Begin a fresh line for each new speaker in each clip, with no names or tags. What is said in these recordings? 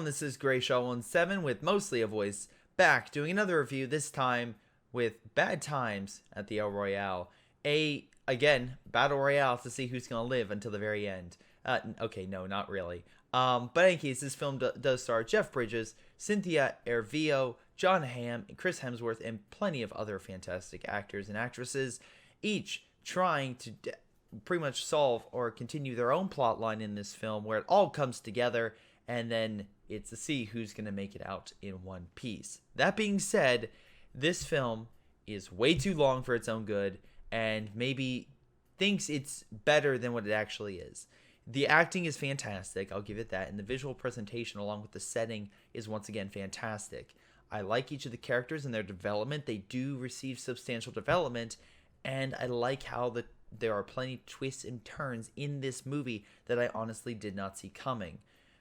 this is Greyshot17 with mostly a voice, back doing another review, this time with Bad Times at the El Royale. Again, Battle Royale to see who's going to live until the very end. Okay, no, not really. But in any case, this film does star Jeff Bridges, Cynthia Erivo, John Hamm, Chris Hemsworth, and plenty of other fantastic actors and actresses, each trying to pretty much solve or continue their own plot line in this film where it all comes together, and then it's to see who's going to make it out in one piece. That being said, this film is way too long for its own good and maybe thinks it's better than what it actually is. The acting is fantastic, I'll give it that, and the visual presentation along with the setting is once again fantastic. I like each of the characters and their development. They do receive substantial development, and I like how there are plenty of twists and turns in this movie that I honestly did not see coming.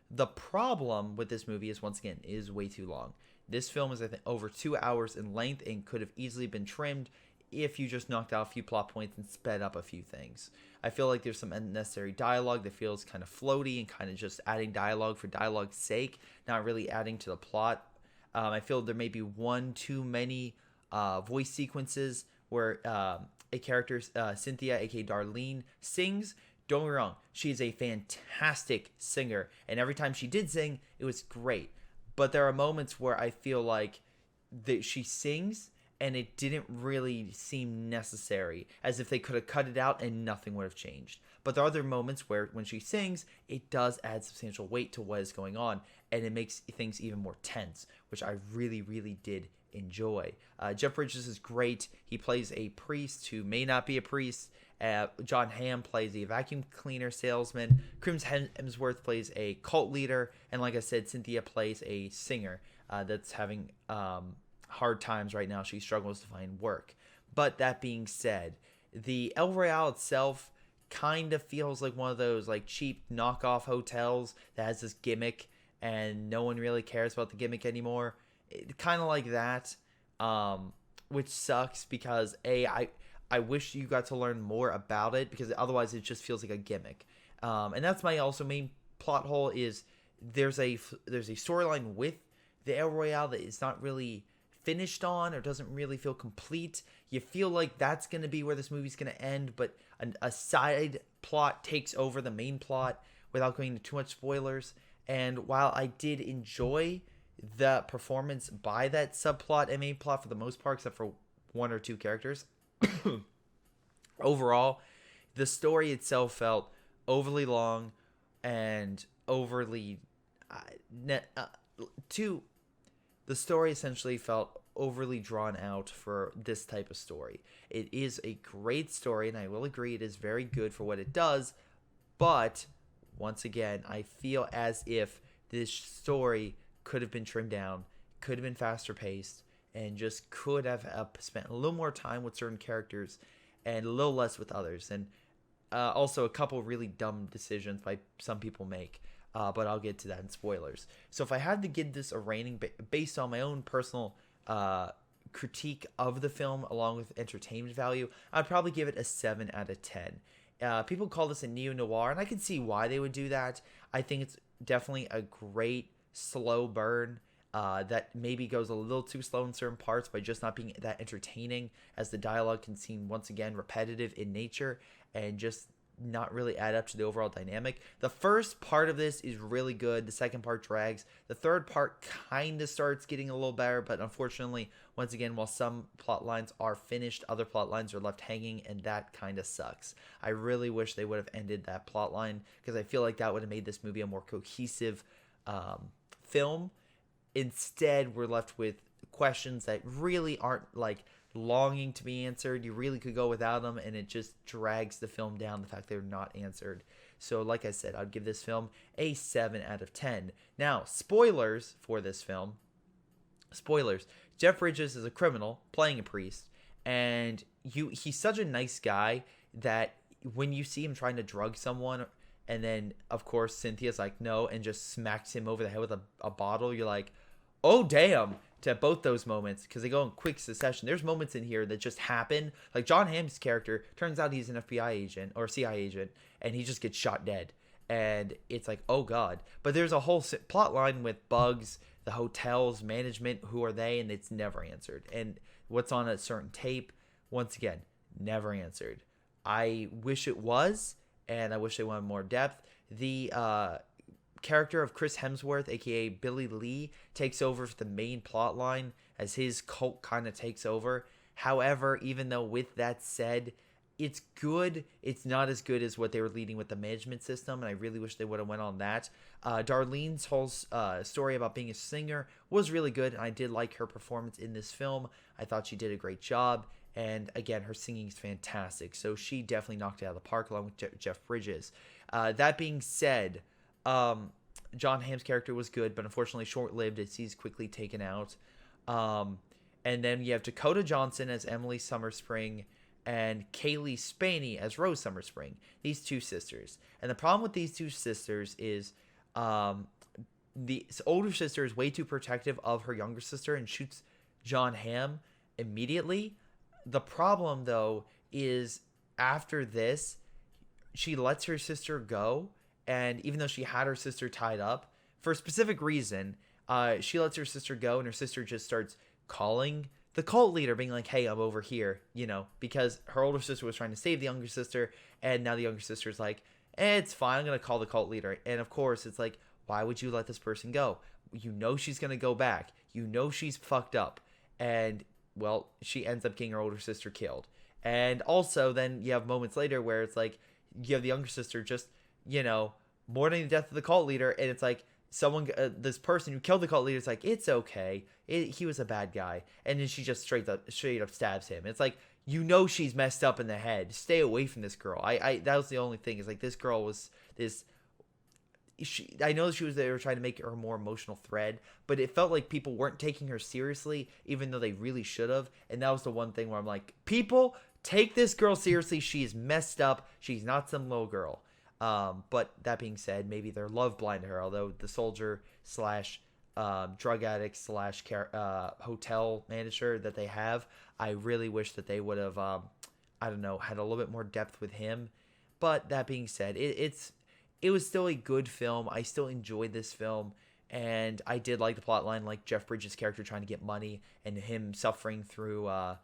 The problem with this movie is, once again, it is way too long. This film is, I think, over 2 hours in length and could have easily been trimmed if you just knocked out a few plot points and sped up a few things. I feel like there's some unnecessary dialogue that feels kind of floaty and kind of just adding dialogue for dialogue's sake, not really adding to the plot. I feel there may be one too many voice sequences where a character, Cynthia, aka Darlene, sings. Don't get me wrong, she is a fantastic singer, and every time she did sing, it was great. But there are moments where I feel like that she sings, and it didn't really seem necessary, as if they could have cut it out and nothing would have changed. But there are other moments where when she sings, it does add substantial weight to what is going on, and it makes things even more tense, which I really, really did enjoy. Jeff Bridges is great. He plays a priest who may not be a priest. John Hamm plays a vacuum cleaner salesman. Chris Hemsworth plays a cult leader. And like I said, Cynthia plays a singer that's having hard times right now. She struggles to find work. But that being said, the El Royale itself kind of feels like one of those like cheap knockoff hotels that has this gimmick and no one really cares about the gimmick anymore. Kind of like that, which sucks because I wish you got to learn more about it, because otherwise it just feels like a gimmick. And that's my also main plot hole is there's a storyline with the El Royale that is not really finished on or doesn't really feel complete. You feel like that's going to be where this movie's going to end, but a side plot takes over the main plot without going into too much spoilers. And while I did enjoy the performance by that subplot and main plot for the most part, except for one or two characters, overall, the story itself felt overly long and overly the story essentially felt overly drawn out for this type of story. It is a great story, and I will agree it is very good for what it does, but once again, I feel as if this story could have been trimmed down, could have been faster paced, and just could have spent a little more time with certain characters and a little less with others. And also a couple really dumb decisions by some people make, but I'll get to that in spoilers. So if I had to give this a rating based on my own personal critique of the film along with entertainment value, I'd probably give it a 7 out of 10. People call this a neo-noire, and I can see why they would do that. I think it's definitely a great slow burn that maybe goes a little too slow in certain parts by just not being that entertaining, as the dialogue can seem once again repetitive in nature and just not really add up to the overall dynamic. The first part of this is really good. The second part drags. The third part kind of starts getting a little better, but unfortunately, once again, while some plot lines are finished, other plot lines are left hanging, and that kind of sucks. I really wish they would have ended that plot line, because I feel like that would have made this movie a more cohesive film. Instead, we're left with questions that really aren't like longing to be answered. You really could go without them, and it just drags the film down, the fact they're not answered. So like I said, I'd give this film a 7 out of 10. Now, spoilers for this film. Spoilers. Jeff Bridges is a criminal playing a priest, and he's such a nice guy that when you see him trying to drug someone, and then of course Cynthia's like no and just smacks him over the head with a bottle, you're like, oh damn, to both those moments, because they go in quick succession. There's moments in here that just happen. Like John Hamm's character, turns out he's an FBI agent or CIA agent, and he just gets shot dead. and it's like, oh god. But there's a whole plot line with Bugs, the hotel's management, who are they, and it's never answered. And what's on a certain tape, once again, never answered. I wish it was, and I wish they wanted more depth. The character of Chris Hemsworth, aka Billy Lee, takes over the main plot line as his cult kind of takes over. However, even though with that said, it's good, it's not as good as what they were leading with the management system, and I really wish they would have went on that. Darlene's whole story about being a singer was really good, and I did like her performance in this film. I thought she did a great job, and again, her singing is fantastic, so she definitely knocked it out of the park along with Jeff Bridges. That being said, John Hamm's character was good, but unfortunately short-lived as he's quickly taken out. And then you have Dakota Johnson as Emily Summerspring and Kaylee Spaney as Rose Summerspring. These two sisters. And the problem with these two sisters is the older sister is way too protective of her younger sister and shoots John Hamm immediately. The problem, though, is after this, she lets her sister go. And even though she had her sister tied up, for a specific reason, she lets her sister go, and her sister just starts calling the cult leader, being like, hey, I'm over here, because her older sister was trying to save the younger sister, and now the younger sister's like, it's fine, I'm going to call the cult leader. And of course, it's like, why would you let this person go? You know she's going to go back. You know she's fucked up. And, well, she ends up getting her older sister killed. And also, then you have moments later where it's like, you have the younger sister just, mourning the death of the cult leader, and it's like, this person who killed the cult leader is like, it's okay, he was a bad guy, and then she just straight up stabs him. It's like, she's messed up in the head. Stay away from this girl. That was the only thing, is like, this girl was this. I know they were trying to make her a more emotional thread, but it felt like people weren't taking her seriously, even though they really should have. And that was the one thing where I'm like, people, take this girl seriously. She's messed up. She's not some little girl. But that being said, maybe they're love blind to her, although the soldier / drug addict / hotel manager that they have, I really wish that they would have, had a little bit more depth with him. But that being said, it was still a good film. I still enjoyed this film, and I did like the plot line, like Jeff Bridges' character trying to get money, and him suffering through, a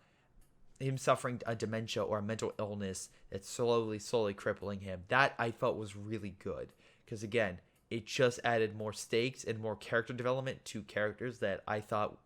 dementia or a mental illness that's slowly crippling him. That I felt was really good, because again, it just added more stakes and more character development to characters that I thought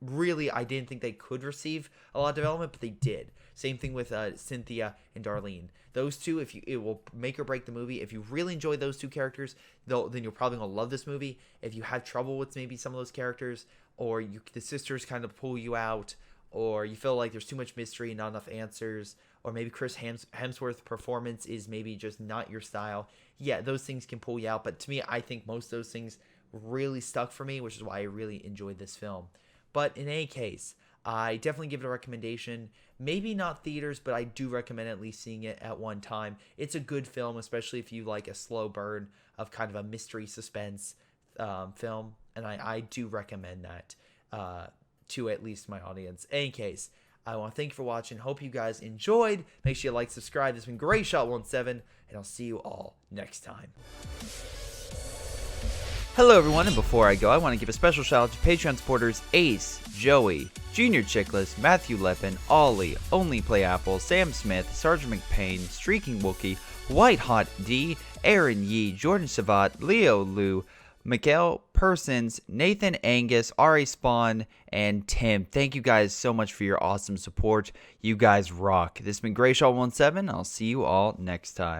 really I didn't think they could receive a lot of development, but they did. Same thing with Cynthia and Darlene. Those two, it will make or break the movie. If you really enjoy those two characters, then you're probably gonna love this movie. If you have trouble with maybe some of those characters, or the sisters kind of pull you out, or you feel like there's too much mystery and not enough answers, or maybe Chris Hemsworth's performance is maybe just not your style, yeah, those things can pull you out. But to me, I think most of those things really stuck for me, which is why I really enjoyed this film. But in any case, I definitely give it a recommendation. Maybe not theaters, but I do recommend at least seeing it at one time. It's a good film, especially if you like a slow burn of kind of a mystery suspense film, and I do recommend that to at least my audience. In any case, I want to thank you for watching. Hope you guys enjoyed. Make sure you like, subscribe. This has been Greyshot17, and I'll see you all next time. Hello everyone, and before I go, I want to give a special shout out to Patreon supporters Ace, Joey, Junior Chickless, Matthew Leppen, Ollie, Onlyplayapples, Sam Smith, sgtMcPain, Streakingwookie, WhiteHotD, Aaron Yee, Jordan Shavit, Leo Lou, Mikael, Persons, Nathan, Angus, Ari Spawn, and Tim. Thank you guys so much for your awesome support. You guys rock. This has been Greyshot17. I'll see you all next time.